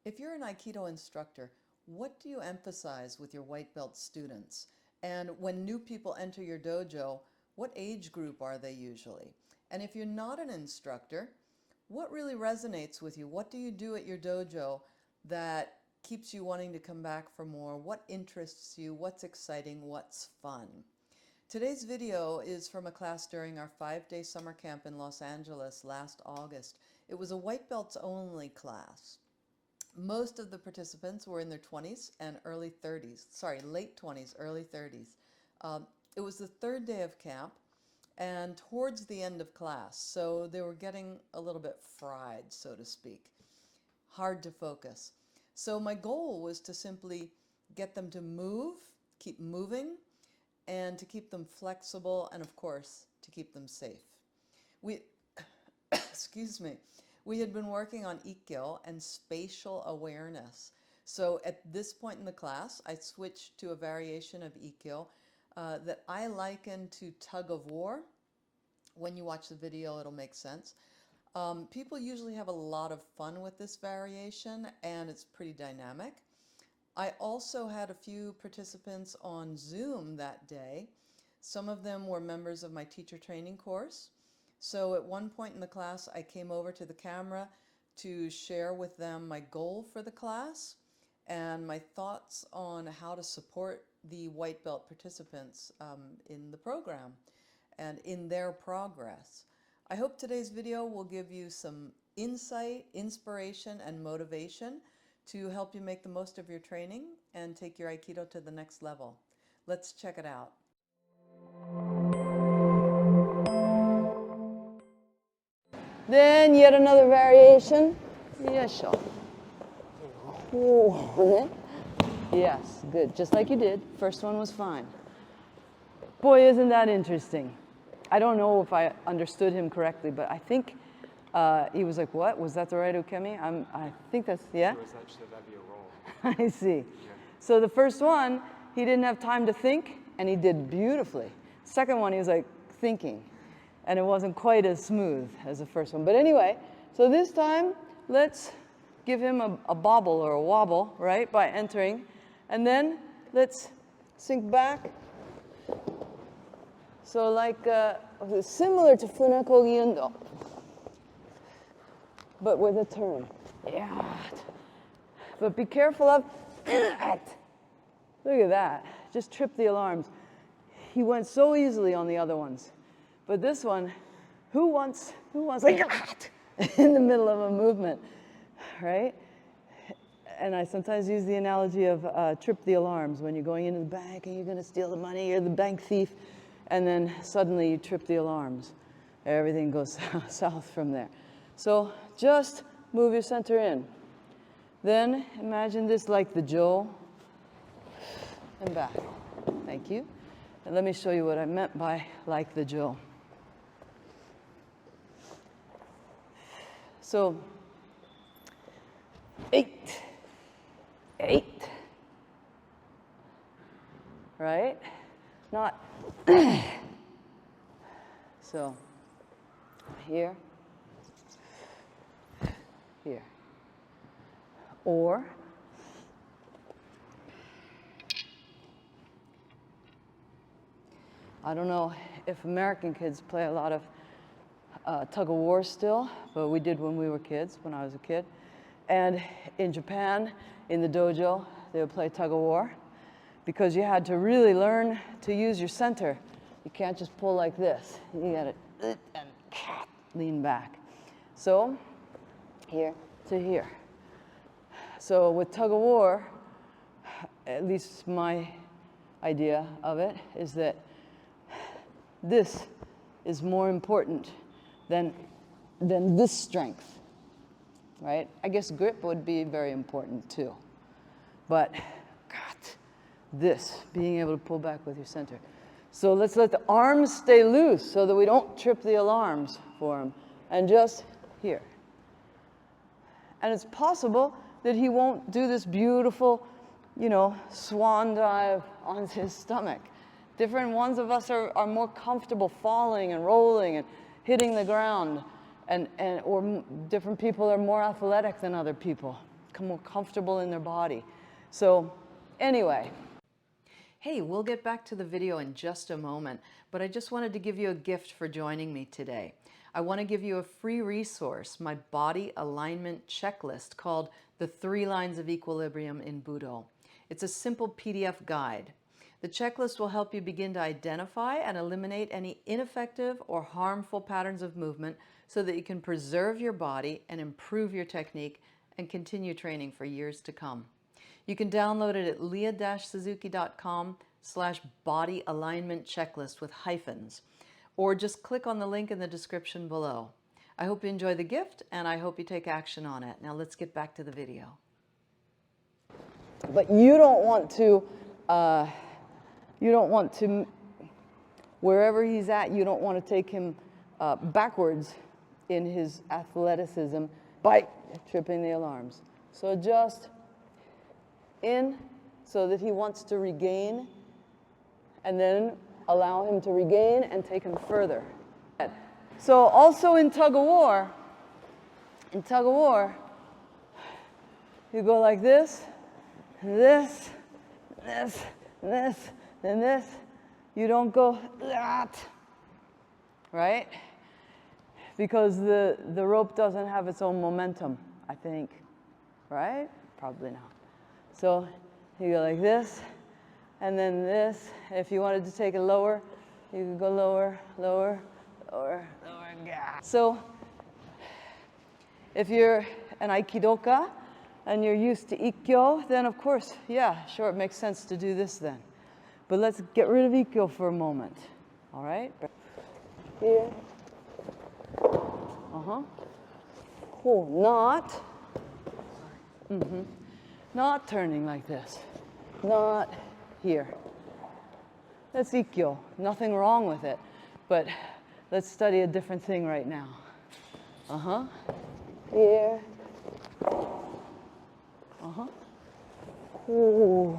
If you're an Aikido instructor, what do you emphasize with your white belt students? And when new people enter your dojo, what age group are they usually? And if you're not an instructor, what really resonates with you? What do you do at your dojo that keeps you wanting to come back for more? What interests you? What's exciting? What's fun? Today's video is from a class during our 5-day summer camp in Los Angeles last August. It was a white belts only class. Most of the participants were in their 20s and early 30s, late 20s, early 30s. It was the third day of camp and towards the end of class, so they were getting a little bit fried, so to speak, hard to focus. So my goal was to simply get them to move, keep moving, and to keep them flexible, and of course, to keep them safe. Excuse me. We had been working on Ikkyo and spatial awareness. So at this point in the class, I switched to a variation of Ikkyo that I liken to tug-of-war. When you watch the video, it'll make sense. People usually have a lot of fun with this variation, and it's pretty dynamic. I also had a few participants on Zoom that day. Some of them were members of my teacher training course. So at one point in the class, I came over to the camera to share with them my goal for the class and my thoughts on how to support the white belt participants in the program and in their progress. I hope today's video will give you some insight, inspiration, and motivation to help you make the most of your training and take your Aikido to the next level. Let's check it out. Then yet another variation. Yes, sure. Yes, good. Just like you did. First one was fine. Boy, isn't that interesting. I don't know if I understood him correctly, but I think he was like, what? Was that the right ukemi? I think that's, yeah? It was actually, that'd be a roll. I see. Yeah. So the first one, he didn't have time to think, and he did beautifully. Second one, he was like thinking, and it wasn't quite as smooth as the first one. But anyway, so this time, let's give him a bobble or a wobble, right, by entering. And then let's sink back. So like similar to Funakogi Undo, but with a turn. Yeah. But be careful of, look at that, just trip the alarms. He went so easily on the other ones. But this one, who wants like in the middle of a movement, right? And I sometimes use the analogy of trip the alarms when you're going into the bank and you're going to steal the money, you're the bank thief, and then suddenly you trip the alarms. Everything goes south from there. So just move your center in. Then imagine this like the Jo, and back. Thank you. And let me show you what I meant by like the Jo. So 8, right? Not so here, here, or I don't know if American kids play a lot of tug-of-war still, but we did when we were kids, when I was a kid. And in Japan, in the dojo, they would play tug-of-war because you had to really learn to use your center. You can't just pull like this. You gotta and lean back. So here to here. So with tug-of-war, at least my idea of it is that this is more important than this strength, right? I guess grip would be very important too. But God, this, being able to pull back with your center. So let's let the arms stay loose so that we don't trip the alarms for him. And just here. And it's possible that he won't do this beautiful, swan dive on his stomach. Different ones of us are more comfortable falling and rolling and hitting the ground, or different people are more athletic than other people. become more comfortable in their body. So anyway. Hey, we'll get back to the video in just a moment, but I just wanted to give you a gift for joining me today. I want to give you a free resource, my body alignment checklist called The 3 Lines of Equilibrium in Budo. It's a simple PDF guide. The checklist will help you begin to identify and eliminate any ineffective or harmful patterns of movement so that you can preserve your body and improve your technique and continue training for years to come. You can download it at leah-suzuki.com/body alignment checklist with hyphens, or just click on the link in the description below. I hope you enjoy the gift, and I hope you take action on it. Now let's get back to the video. But you don't want to, wherever he's at, you don't want to take him backwards in his athleticism by tripping the alarms. So just in, so that he wants to regain, and then allow him to regain and take him further. So also in tug-of-war, you go like this, this, this, this, then this. You don't go that, right? Because the rope doesn't have its own momentum, I think, right? Probably not. So you go like this, and then this. If you wanted to take it lower, you could go lower, lower, lower, lower. So if you're an Aikidoka and you're used to Ikkyo, then of course, yeah, sure, it makes sense to do this then. But let's get rid of Ikkyo for a moment, all right? Here. Cool, not. Not turning like this. Not here. That's Ikkyo. Nothing wrong with it. But let's study a different thing right now. Here. Ooh.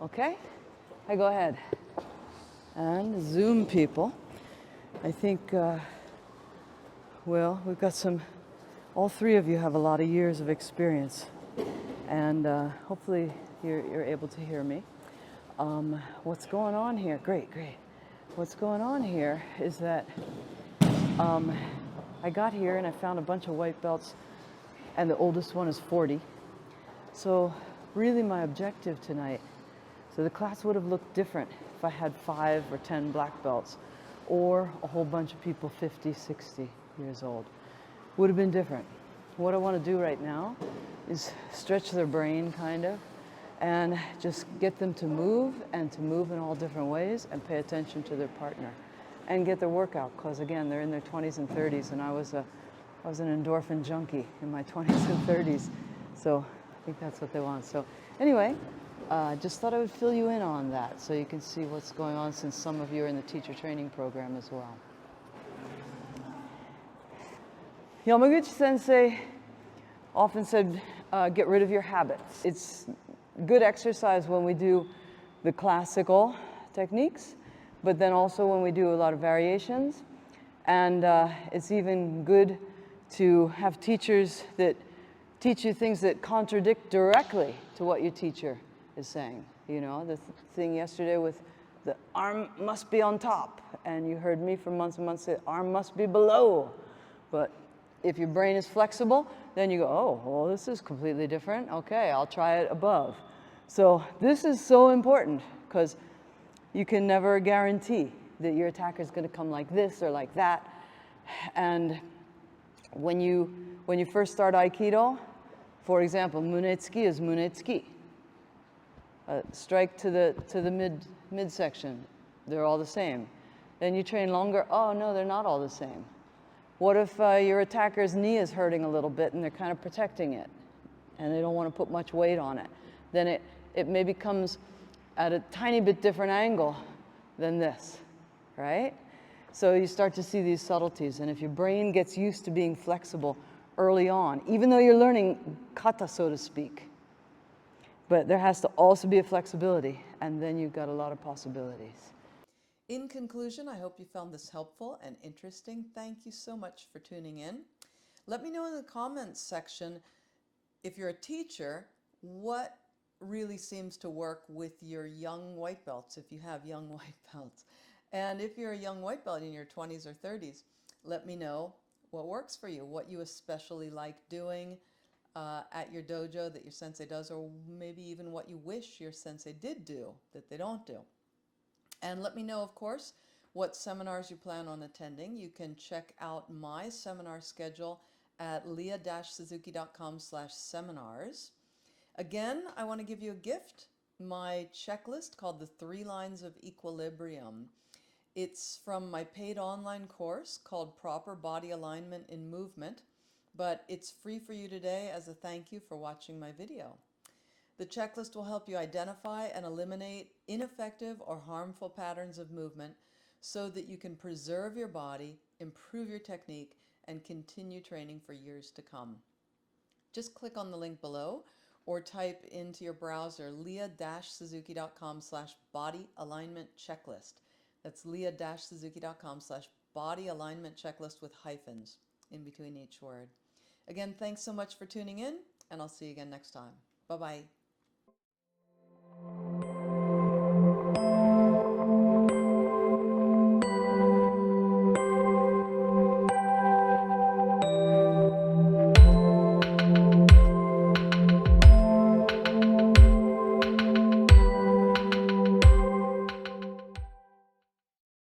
Okay? I go ahead. And Zoom people. I think, well, we've got all 3 of you have a lot of years of experience. And hopefully you're able to hear me. What's going on here? Great. What's going on here is that I got here and I found a bunch of white belts, and the oldest one is 40. So really my objective tonight, so the class would have looked different if I had 5 or 10 black belts, or a whole bunch of people 50, 60 years old. Would have been different. What I want to do right now is stretch their brain, kind of, and just get them to move, and to move in all different ways, and pay attention to their partner, and get their workout, because again, they're in their 20s and 30s, and I was an endorphin junkie in my 20s and 30s, so I think that's what they want. So anyway, just thought I would fill you in on that, so you can see what's going on, since some of you are in the teacher training program as well. Yamaguchi Sensei often said, get rid of your habits. It's good exercise when we do the classical techniques, but then also when we do a lot of variations. And it's even good to have teachers that teach you things that contradict directly to what your teacher is saying. You know, the thing yesterday with the arm must be on top, and you heard me for months and months say arm must be below. But if your brain is flexible, then you go, oh, well, this is completely different. Okay, I'll try it above. So this is so important, because you can never guarantee that your attacker is going to come like this or like that. And when you first start Aikido, for example, munetsuki is munetsuki. Strike to the midsection. They're all the same. Then you train longer. Oh, no, they're not all the same. What if your attacker's knee is hurting a little bit and they're kind of protecting it, and they don't want to put much weight on it? Then it maybe comes at a tiny bit different angle than this, right? So you start to see these subtleties, and if your brain gets used to being flexible early on, even though you're learning kata, so to speak, but there has to also be a flexibility, and then you've got a lot of possibilities. In conclusion, I hope you found this helpful and interesting. Thank you so much for tuning in. Let me know in the comments section if you're a teacher, what really seems to work with your young white belts, if you have young white belts? And if you're a young white belt in your 20s or 30s, let me know what works for you, what you especially like doing at your dojo that your sensei does, or maybe even what you wish your sensei did do that they don't do. And let me know, of course, what seminars you plan on attending. You can check out my seminar schedule at leah-suzuki.com/seminars. Again, I want to give you a gift, my checklist called the 3 Lines of Equilibrium. It's from my paid online course called Proper Body Alignment in Movement, but it's free for you today as a thank you for watching my video. The checklist will help you identify and eliminate ineffective or harmful patterns of movement so that you can preserve your body, improve your technique, and continue training for years to come. Just click on the link below or type into your browser leah-suzuki.com/body alignment checklist. That's leah-suzuki.com/body alignment checklist with hyphens in between each word. Again, thanks so much for tuning in, and I'll see you again next time. Bye-bye.